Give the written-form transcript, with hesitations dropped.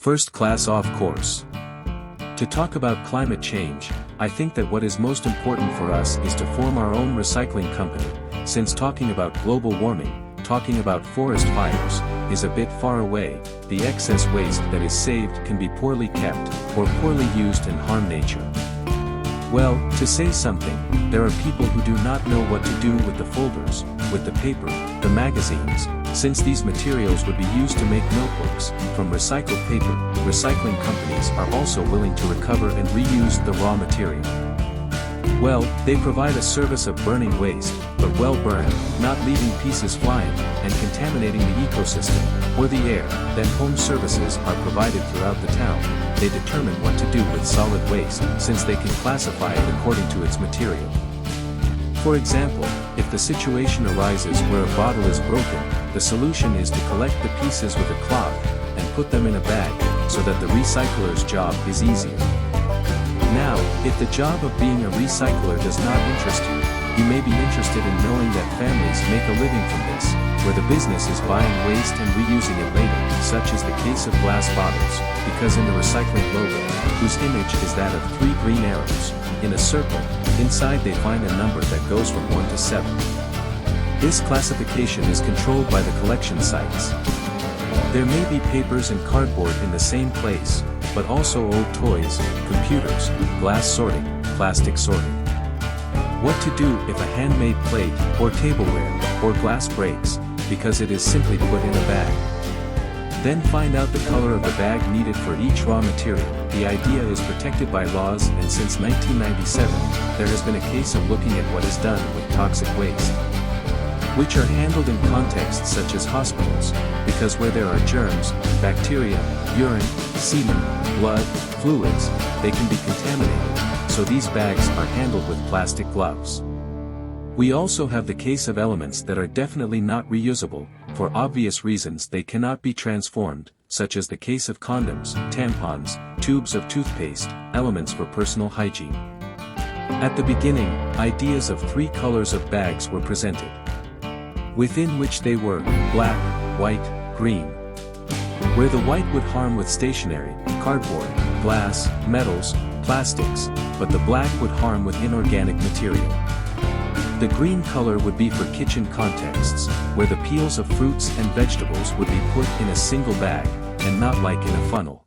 First class off course. To talk about climate change, I think that what is most important for us is to form our own recycling company, since talking about global warming, talking about forest fires, is a bit far away. The excess waste that is saved can be poorly kept, or poorly used and harm nature. Well, to say something, there are people who do not know what to do with the folders, with the paper, the magazines, since these materials would be used to make notebooks. From recycled paper, recycling companies are also willing to recover and reuse the raw material. Well, they provide a service of burning waste, but well burned, not leaving pieces flying, and contaminating the ecosystem, or the air. Then home services are provided throughout the town. They determine what to do with solid waste, since they can classify it according to its material. For example, if the situation arises where a bottle is broken, the solution is to collect the pieces with a cloth, and put them in a bag, so that the recycler's job is easier. Now, if the job of being a recycler does not interest you, you may be interested in knowing that families make a living from this, where the business is buying waste and reusing it later, such as the case of glass bottles, because in the recycling logo, whose image is that of 3 green arrows, in a circle, inside they find a number that goes from 1 to 7. This classification is controlled by the collection sites. There may be papers and cardboard in the same place, but also old toys, computers, glass sorting, plastic sorting. What to do if a handmade plate, or tableware, or glass breaks, because it is simply put in a bag. Then find out the color of the bag needed for each raw material. The idea is protected by laws, and since 1997, there has been a case of looking at what is done with toxic waste, which are handled in contexts such as hospitals, because where there are germs, bacteria, urine, semen, blood, fluids, they can be contaminated, so these bags are handled with plastic gloves. We also have the case of elements that are definitely not reusable. For obvious reasons they cannot be transformed, such as the case of condoms, tampons, tubes of toothpaste, elements for personal hygiene. At the beginning, ideas of 3 colors of bags were presented, within which they were black, white, green. Where the white would harm with stationery, cardboard, glass, metals, plastics, but the black would harm with inorganic material. The green color would be for kitchen contexts, where the peels of fruits and vegetables would be put in a single bag, and not like in a funnel.